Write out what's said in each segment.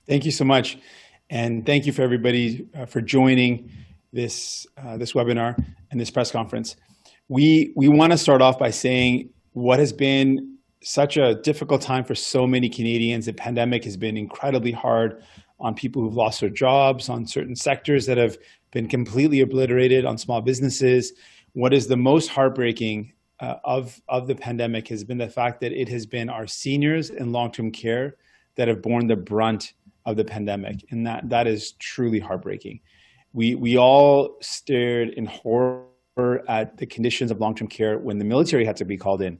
Thank you so much. And thank you for everybody for joining this webinar and this press conference. We want to start off by saying what has been such a difficult time for so many Canadians. The pandemic has been incredibly hard on people who've lost their jobs, on certain sectors that have been completely obliterated, on small businesses. What is the most heartbreaking of the pandemic has been the fact that it has been our seniors in long-term care that have borne the brunt of the pandemic, and that is truly heartbreaking. We all stared in horror at the conditions of long-term care when the military had to be called in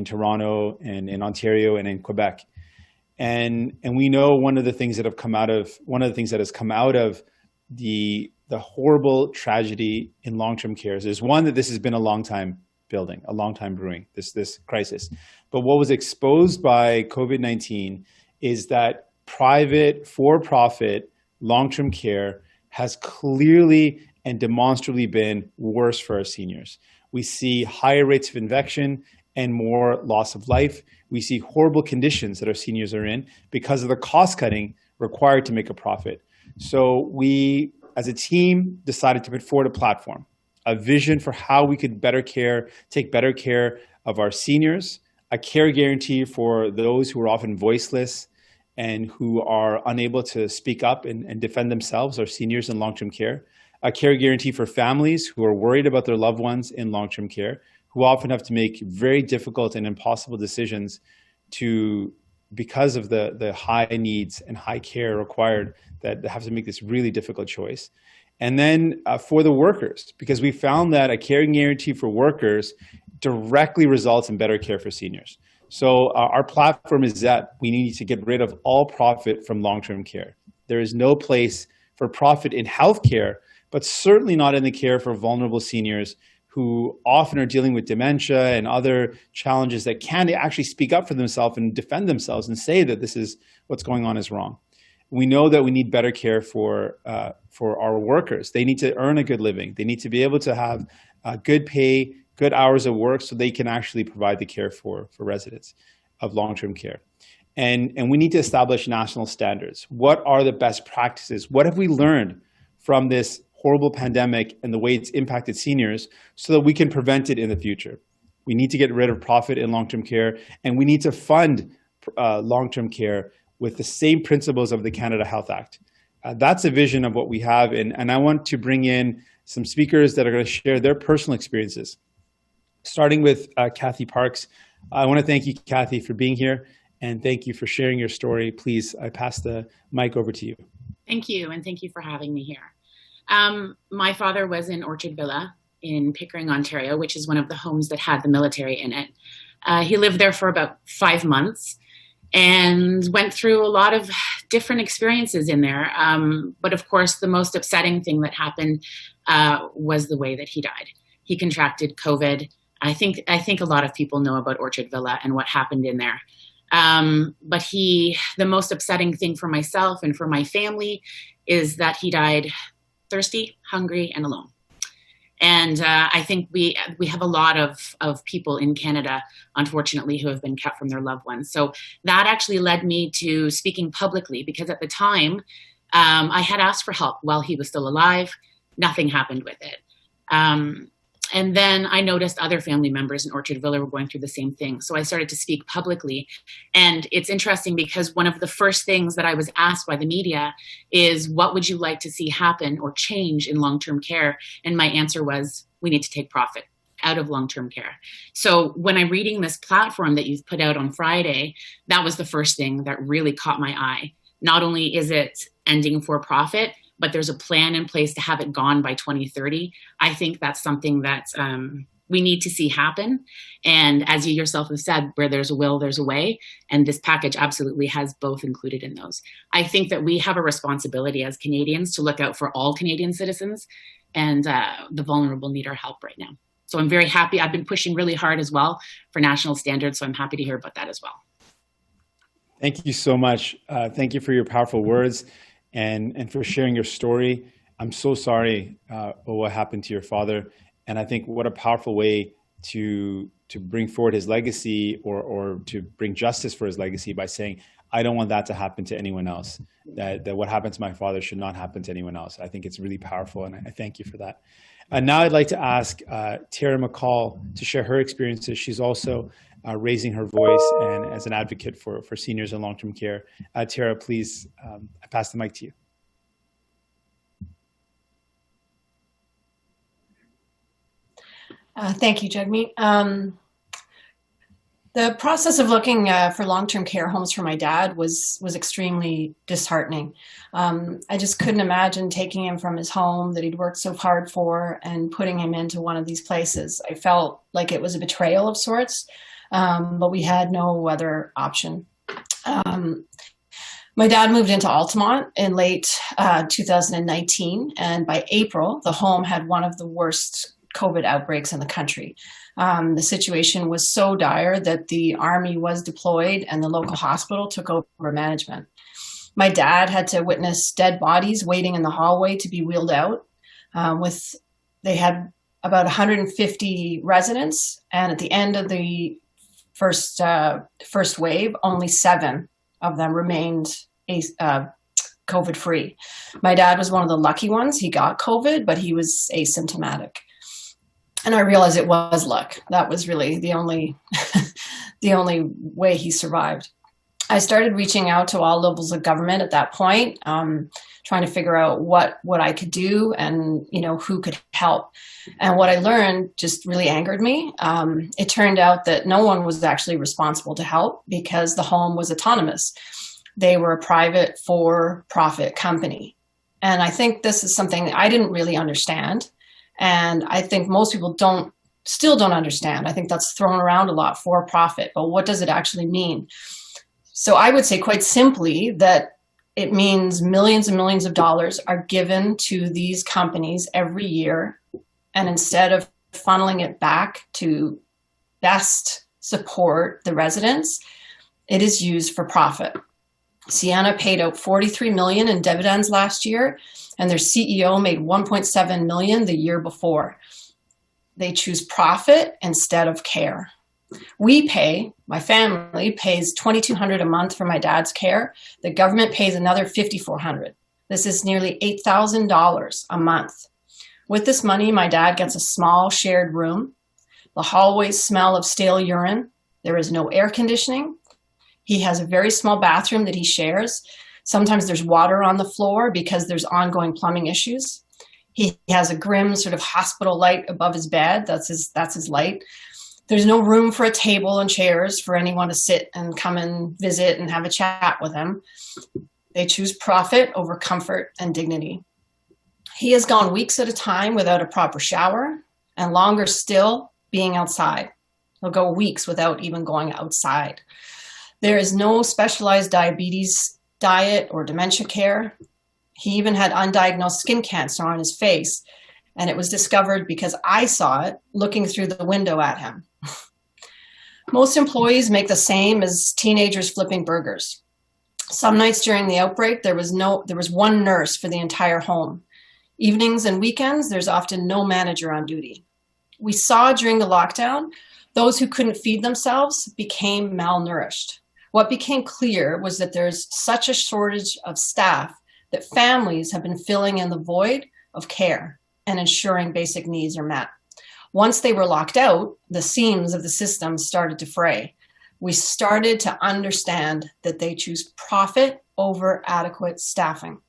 Toronto and in Ontario and in Quebec. And we know one of the things that has come out of the horrible tragedy in long-term care is one, that this has been a long time building, a long time brewing, this crisis. But what was exposed by COVID-19 is that private, for-profit long-term care has clearly and demonstrably been worse for our seniors. We see higher rates of infection and more loss of life. We see horrible conditions that our seniors are in because of the cost cutting required to make a profit. So we, as a team, decided to put forward a platform, a vision for how we could take better care of our seniors, a care guarantee for those who are often voiceless and who are unable to speak up and defend themselves, our seniors in long-term care, a care guarantee for families who are worried about their loved ones in long-term care, who often have to make very difficult and impossible decisions because of the high needs and high care required, that they have to make this really difficult choice. And then for the workers, because we found that a care guarantee for workers directly results in better care for seniors. So our platform is that we need to get rid of all profit from long-term care. There is no place for profit in healthcare, but certainly not in the care for vulnerable seniors who often are dealing with dementia and other challenges that can actually speak up for themselves and defend themselves and say that this is what's going on is wrong. We know that we need better care for our workers. They need to earn a good living. They need to be able to have good pay, good hours of work, so they can actually provide the care for residents of long-term care. And we need to establish national standards. What are the best practices? What have we learned from this horrible pandemic and the way it's impacted seniors so that we can prevent it in the future? We need to get rid of profit in long-term care, and we need to fund long-term care with the same principles of the Canada Health Act. That's a vision of what we have, and I want to bring in some speakers that are going to share their personal experiences. Starting with Cathy Parks. I want to thank you, Cathy, for being here, and thank you for sharing your story. Please, I pass the mic over to you. Thank you, and thank you for having me here. My father was in Orchard Villa in Pickering, Ontario, which is one of the homes that had the military in it. He lived there for about 5 months and went through a lot of different experiences in there. But of course, the most upsetting thing that happened was the way that he died. He contracted COVID. I think a lot of people know about Orchard Villa and what happened in there. But the most upsetting thing for myself and for my family is that he died thirsty, hungry, and alone. And I think we have a lot of people in Canada, unfortunately, who have been kept from their loved ones. So that actually led me to speaking publicly, because at the time, I had asked for help while he was still alive. Nothing happened with it. And then I noticed other family members in Orchard Villa were going through the same thing. So I started to speak publicly. And it's interesting because one of the first things that I was asked by the media is, what would you like to see happen or change in long-term care? And my answer was, we need to take profit out of long-term care. So when I'm reading this platform that you've put out on Friday, that was the first thing that really caught my eye. Not only is it ending for profit, but there's a plan in place to have it gone by 2030. I think that's something that we need to see happen. And as you yourself have said, where there's a will, there's a way. And this package absolutely has both included in those. I think that we have a responsibility as Canadians to look out for all Canadian citizens, and the vulnerable need our help right now. So I'm very happy. I've been pushing really hard as well for national standards. So I'm happy to hear about that as well. Thank you so much. Thank you for your powerful words. And for sharing your story. I'm so sorry what happened to your father. And I think what a powerful way to bring forward his legacy or to bring justice for his legacy by saying, I don't want that to happen to anyone else. That what happened to my father should not happen to anyone else. I think it's really powerful, and I thank you for that. Now I'd like to ask Tara McCall to share her experiences. She's also raising her voice and as an advocate for seniors in long-term care. Tara, please, I pass the mic to you. Thank you, Jagmeet. The process of looking for long-term care homes for my dad was extremely disheartening. I just couldn't imagine taking him from his home that he'd worked so hard for and putting him into one of these places. I felt like it was a betrayal of sorts, but we had no other option. My dad moved into Altamont in late 2019, and by April, the home had one of the worst COVID outbreaks in the country. The situation was so dire that the Army was deployed and the local hospital took over management. My dad had to witness dead bodies waiting in the hallway to be wheeled out. They had about 150 residents, and at the end of the first wave, only 7 of them remained COVID-free. My dad was one of the lucky ones. He got COVID, but he was asymptomatic. And I realized it was luck. That was really the only way he survived. I started reaching out to all levels of government at that point, trying to figure out what I could do and who could help. And what I learned just really angered me. It turned out that no one was actually responsible to help because the home was autonomous. They were a private for-profit company. And I think this is something that I didn't really understand. And I think most people still don't understand. I think that's thrown around a lot, for profit, but what does it actually mean? So I would say quite simply that it means millions and millions of dollars are given to these companies every year. And instead of funneling it back to best support the residents, it is used for profit. Sienna paid out $43 million in dividends last year, and their CEO made $1.7 million the year before. They choose profit instead of care. My family pays $2,200 a month for my dad's care. The government pays another $5,400. This is nearly $8,000 a month. With this money, my dad gets a small shared room. The hallways smell of stale urine. There is no air conditioning. He has a very small bathroom that he shares. Sometimes there's water on the floor because there's ongoing plumbing issues. He has a grim sort of hospital light above his bed. That's his light. There's no room for a table and chairs for anyone to sit and come and visit and have a chat with him. They choose profit over comfort and dignity. He has gone weeks at a time without a proper shower and longer still being outside. He'll go weeks without even going outside. There is no specialized diabetes diet or dementia care. He even had undiagnosed skin cancer on his face, and it was discovered because I saw it looking through the window at him. Most employees make the same as teenagers flipping burgers. Some nights during the outbreak, there was one nurse for the entire home. Evenings and weekends, there's often no manager on duty. We saw during the lockdown, those who couldn't feed themselves became malnourished. What became clear was that there's such a shortage of staff that families have been filling in the void of care and ensuring basic needs are met. Once they were locked out, the seams of the system started to fray. We started to understand that they choose profit over adequate staffing.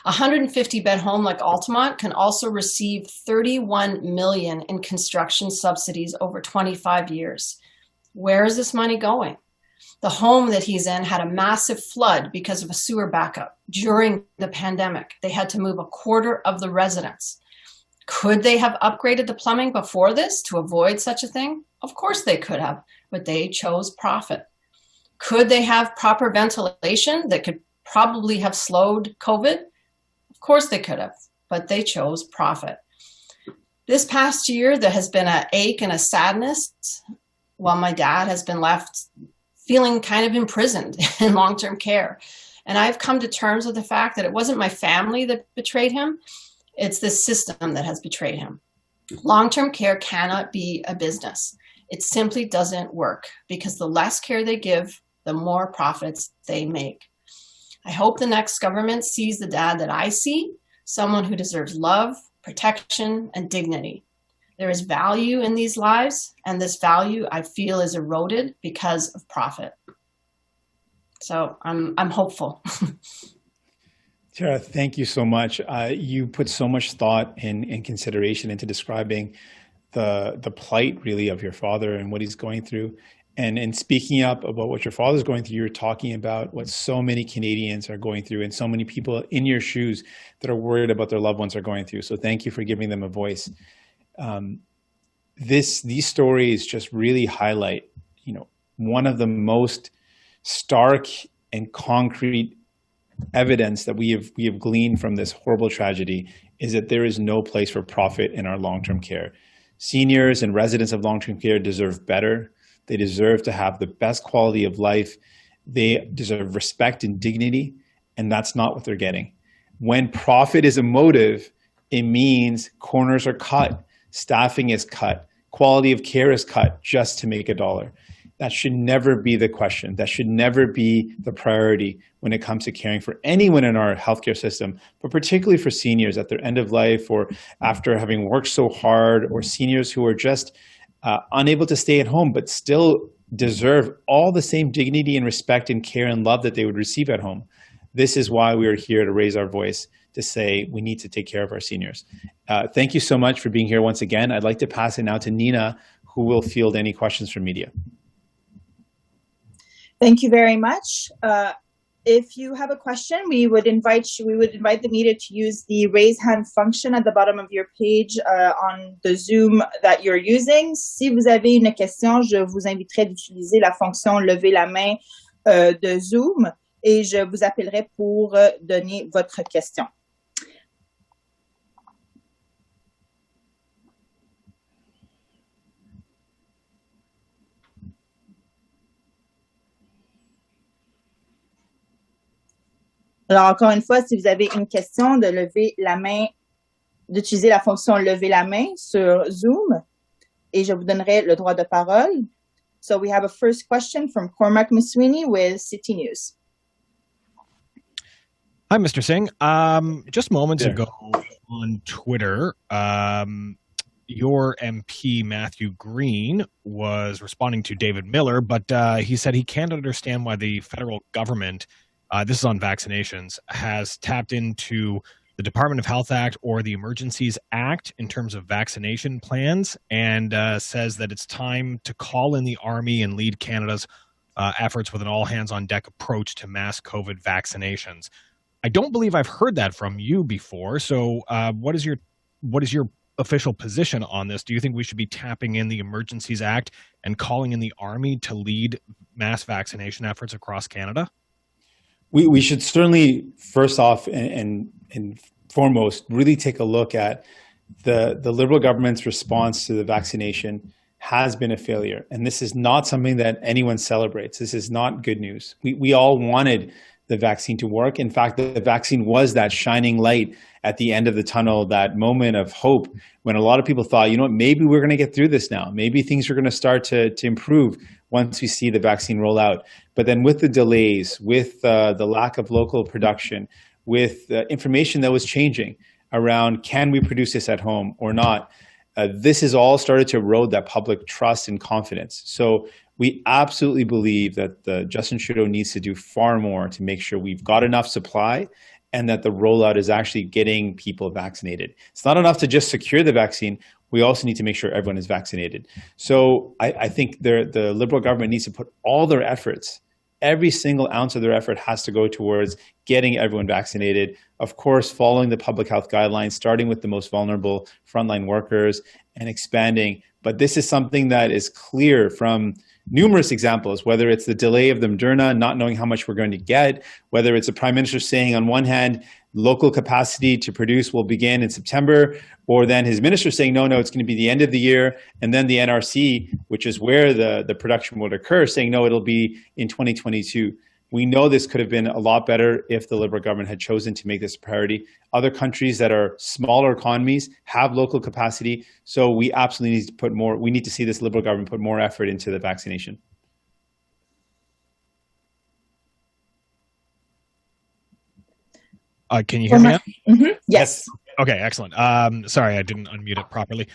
A 150-bed home like Altamont can also receive $31 million in construction subsidies over 25 years. Where is this money going? The home that he's in had a massive flood because of a sewer backup during the pandemic. They had to move a quarter of the residents. Could they have upgraded the plumbing before this to avoid such a thing? Of course they could have, but they chose profit. Could they have proper ventilation that could probably have slowed COVID? Of course they could have, but they chose profit. This past year, there has been an ache and a sadness while my dad has been left feeling kind of imprisoned in long-term care. And I've come to terms with the fact that it wasn't my family that betrayed him. It's this system that has betrayed him. Long-term care cannot be a business. It simply doesn't work because the less care they give, the more profits they make. I hope the next government sees the dad that I see, someone who deserves love, protection, and dignity. There is value in these lives, and this value I feel is eroded because of profit. So I'm hopeful. Tara, thank you so much. You put so much thought and consideration into describing the plight really of your father and what he's going through. And in speaking up about what your father's going through, you're talking about what so many Canadians are going through and so many people in your shoes that are worried about their loved ones are going through. So thank you for giving them a voice. These stories just really highlight, one of the most stark and concrete evidence that we have gleaned from this horrible tragedy is that there is no place for profit in our long-term care. Seniors and residents of long-term care deserve better. They deserve to have the best quality of life. They deserve respect and dignity, and that's not what they're getting. When profit is a motive, it means corners are cut, staffing is cut, quality of care is cut just to make a dollar. That should never be the question. That should never be the priority when it comes to caring for anyone in our healthcare system, but particularly for seniors at their end of life or after having worked so hard, or seniors who are just unable to stay at home but still deserve all the same dignity and respect and care and love that they would receive at home. This is why we are here to raise our voice to say we need to take care of our seniors. Thank you so much for being here once again. I'd like to pass it now to Nina, who will field any questions from media. Thank you very much. If you have a question, we would invite the media to use the raise hand function at the bottom of your page on the Zoom that you're using. Si vous avez une question, je vous inviterai d'utiliser la fonction lever la main de Zoom et je vous appellerai pour donner votre question. Alors, encore une fois, si vous avez une question, de lever la main, d'utiliser la fonction lever la main sur Zoom et je vous donnerai le droit de parole. So we have a first question from Cormac Masweeney with City News. Hi, Mr. Singh. Just moments ago on Twitter, your MP, Matthew Green, was responding to David Miller, but he said he can't understand why the federal government, this is on vaccinations, has tapped into the Department of Health Act or the Emergencies Act in terms of vaccination plans, and says that it's time to call in the Army and lead Canada's efforts with an all-hands-on-deck approach to mass COVID vaccinations. I don't believe I've heard that from you before, so what is your official position on this? Do you think we should be tapping in the Emergencies Act and calling in the Army to lead mass vaccination efforts across Canada? We should certainly, first off and foremost, really take a look at the Liberal government's response to the vaccination has been a failure. And this is not something that anyone celebrates. This is not good news. We all wanted the vaccine to work. In fact, the vaccine was that shining light at the end of the tunnel, that moment of hope when a lot of people thought, maybe we're going to get through this now. Maybe things are going to start to improve once we see the vaccine roll out. But then with the delays, with the lack of local production, with information that was changing around can we produce this at home or not, this has all started to erode that public trust and confidence. So we absolutely believe that Justin Trudeau needs to do far more to make sure we've got enough supply and that the rollout is actually getting people vaccinated. It's not enough to just secure the vaccine. We also need to make sure everyone is vaccinated. So I think the Liberal government needs to put all their efforts, every single ounce of their effort has to go towards getting everyone vaccinated. Of course, following the public health guidelines, starting with the most vulnerable frontline workers and expanding. But this is something that is clear from numerous examples, whether it's the delay of the Moderna, not knowing how much we're going to get, whether it's the Prime Minister saying on one hand, local capacity to produce will begin in September, or then his minister saying, no, it's going to be the end of the year, and then the NRC, which is where the production would occur, saying, no, it'll be in 2022. We know this could have been a lot better if the Liberal government had chosen to make this a priority. Other countries that are smaller economies have local capacity, so we absolutely need to see this Liberal government put more effort into the vaccination. Can you hear me now? Mm-hmm. Yes. Okay, excellent. Sorry, I didn't unmute it properly.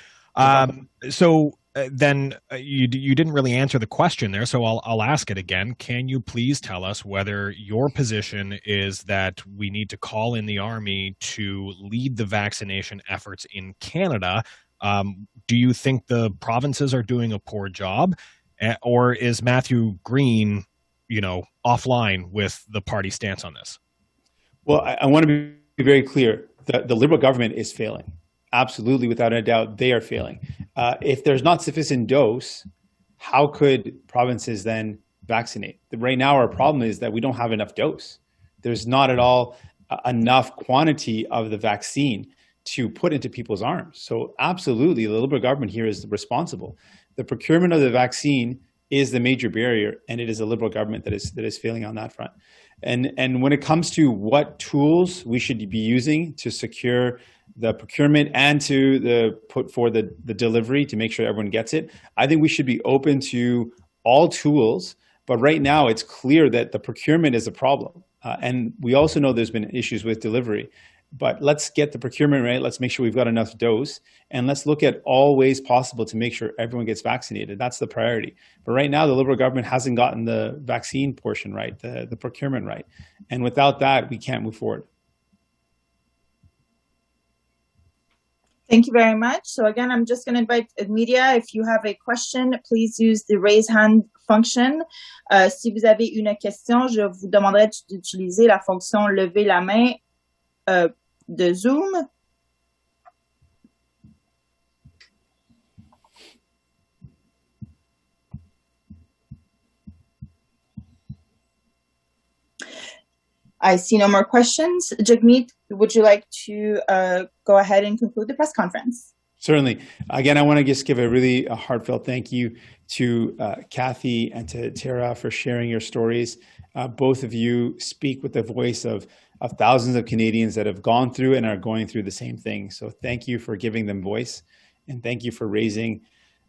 Then you didn't really answer the question there, so I'll ask it again. Can you please tell us whether your position is that we need to call in the army to lead the vaccination efforts in Canada? Do you think the provinces are doing a poor job, or is Matthew Green, offline with the party stance on this? Well, I want to be very clear. The Liberal government is failing. Absolutely, without a doubt, they are failing. If there's not sufficient dose, how could provinces then vaccinate? Right now, our problem is that we don't have enough dose. There's not at all enough quantity of the vaccine to put into people's arms. So absolutely, the Liberal government here is responsible. The procurement of the vaccine is the major barrier, and it is the Liberal government that is failing on that front. And when it comes to what tools we should be using to secure the procurement and to put for the delivery to make sure everyone gets it, I think we should be open to all tools. But right now, it's clear that the procurement is a problem. And we also know there's been issues with delivery. But let's get the procurement right. Let's make sure we've got enough dose. And let's look at all ways possible to make sure everyone gets vaccinated. That's the priority. But right now, the Liberal government hasn't gotten the vaccine portion right, the procurement right. And without that, we can't move forward. Thank you very much. So again, I'm just going to invite media. If you have a question, please use the raise hand function. Si vous avez une question, je vous demanderai d'utiliser la fonction lever la main de Zoom. I see no more questions. Jagmeet, would you like to go ahead and conclude the press conference? Certainly. Again, I want to just give a really heartfelt thank you to Cathy and to Tara for sharing your stories. Both of you speak with the voice of thousands of Canadians that have gone through and are going through the same thing. So thank you for giving them voice, and thank you for raising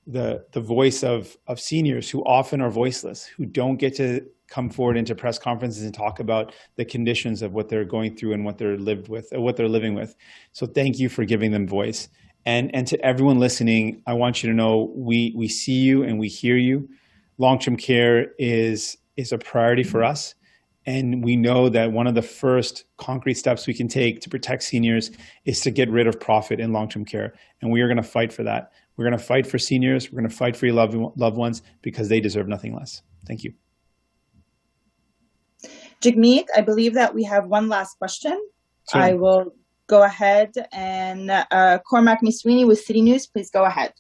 the voice of seniors who often are voiceless, who don't get to come forward into press conferences and talk about the conditions of what they're going through and what they're living with. So thank you for giving them voice. And to everyone listening, I want you to know we see you and we hear you. Long-term care is a priority for us. And we know that one of the first concrete steps we can take to protect seniors is to get rid of profit in long-term care. And we are going to fight for that. We're going to fight for seniors. We're going to fight for your loved ones because they deserve nothing less. Thank you. Jagmeet, I believe that we have one last question. Sure. I will go ahead and Cormac Miswini with City News, please go ahead.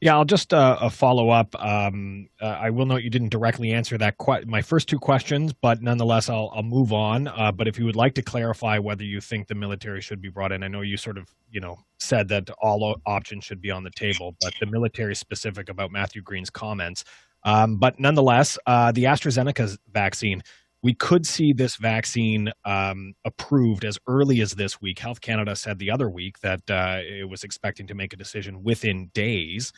Yeah, I'll just follow up. I will note you didn't directly answer my first two questions, but nonetheless, I'll move on. But if you would like to clarify whether you think the military should be brought in, I know you sort of said that all options should be on the table, but the military specific about Matthew Green's comments. But nonetheless, the AstraZeneca vaccine. We could see this vaccine approved as early as this week. Health Canada said the other week that it was expecting to make a decision within days.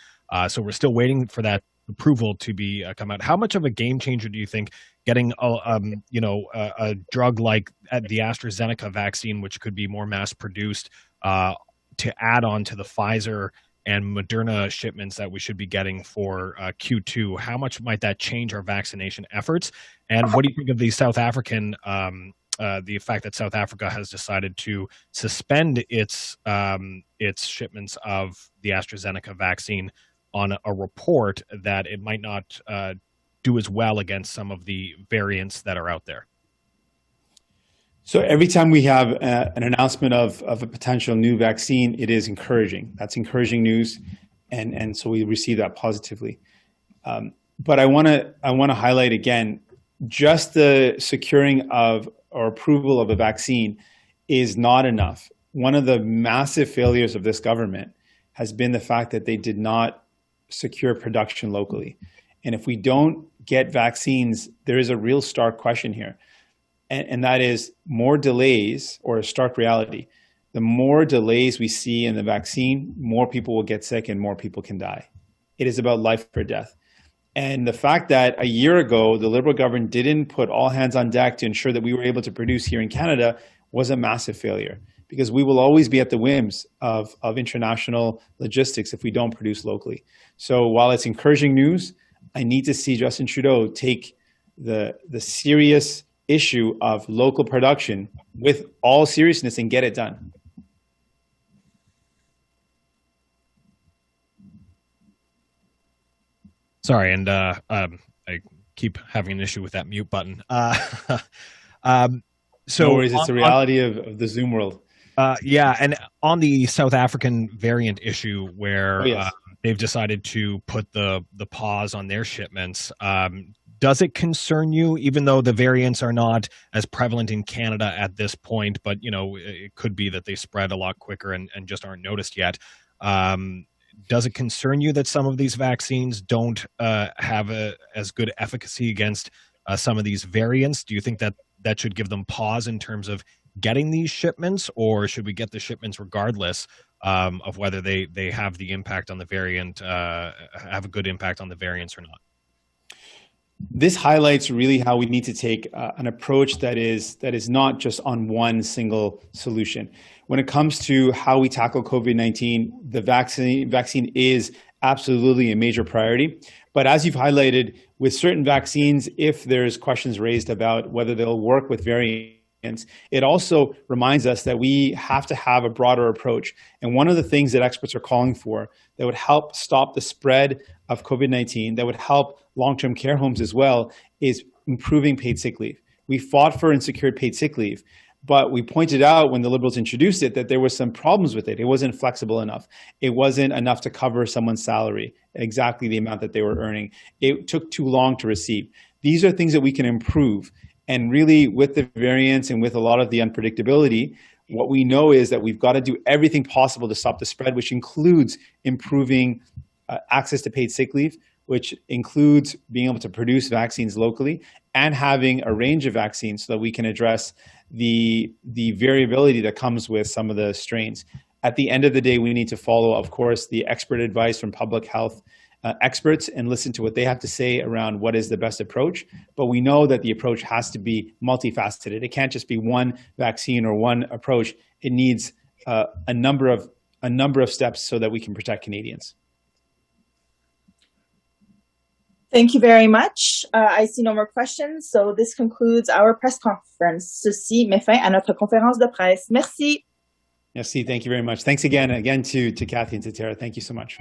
So we're still waiting for that approval to be come out. How much of a game changer do you think getting a drug like the AstraZeneca vaccine, which could be more mass produced, to add on to the Pfizer and Moderna shipments that we should be getting for Q2, how much might that change our vaccination efforts? And what do you think of the South African, the fact that South Africa has decided to suspend its shipments of the AstraZeneca vaccine on a report that it might not do as well against some of the variants that are out there? So every time we have an announcement of a potential new vaccine, it is encouraging. That's encouraging news, and so we receive that positively. But I want to highlight again, just the securing of or approval of a vaccine is not enough. One of the massive failures of this government has been the fact that they did not secure production locally. And if we don't get vaccines, there is a real stark question here. And that is more delays, or a stark reality. The more delays we see in the vaccine, more people will get sick and more people can die. It is about life or death. And the fact that a year ago, the Liberal government didn't put all hands on deck to ensure that we were able to produce here in Canada was a massive failure, because we will always be at the whims of international logistics if we don't produce locally. So while it's encouraging news, I need to see Justin Trudeau take the serious issue of local production with all seriousness and get it done. Sorry, and I keep having an issue with that mute button. So no worries, it's the reality of the Zoom world. Yeah, and on the South African variant issue, where they've decided to put the pause on their shipments, does it concern you, even though the variants are not as prevalent in Canada at this point, but it could be that they spread a lot quicker and just aren't noticed yet? Does it concern you that some of these vaccines don't have as good efficacy against some of these variants? Do you think that should give them pause in terms of getting these shipments, or should we get the shipments regardless of whether they have the impact on the variant, have a good impact on the variants or not? This highlights really how we need to take an approach that is not just on one single solution. When it comes to how we tackle COVID-19, the vaccine is absolutely a major priority. But as you've highlighted, with certain vaccines, if there's questions raised about whether they'll work with variants, it also reminds us that we have to have a broader approach. And one of the things that experts are calling for that would help stop the spread of COVID-19, that would help long-term care homes as well, is improving paid sick leave. We fought for and secured paid sick leave, but we pointed out when the Liberals introduced it that there were some problems with it. It wasn't flexible enough. It wasn't enough to cover someone's salary, exactly the amount that they were earning. It took too long to receive. These are things that we can improve. And really, with the variants and with a lot of the unpredictability, what we know is that we've got to do everything possible to stop the spread, which includes improving access to paid sick leave, which includes being able to produce vaccines locally and having a range of vaccines so that we can address the variability that comes with some of the strains. At the end of the day, we need to follow, of course, the expert advice from public health experts and listen to what they have to say around what is the best approach. But we know that the approach has to be multifaceted. It can't just be one vaccine or one approach. It needs a number of steps so that we can protect Canadians. Thank you very much. I see no more questions. So this concludes our press conference. Ceci met fin à notre conférence de presse. Merci. Merci. Thank you very much. Thanks again to Cathy and to Tara. Thank you so much.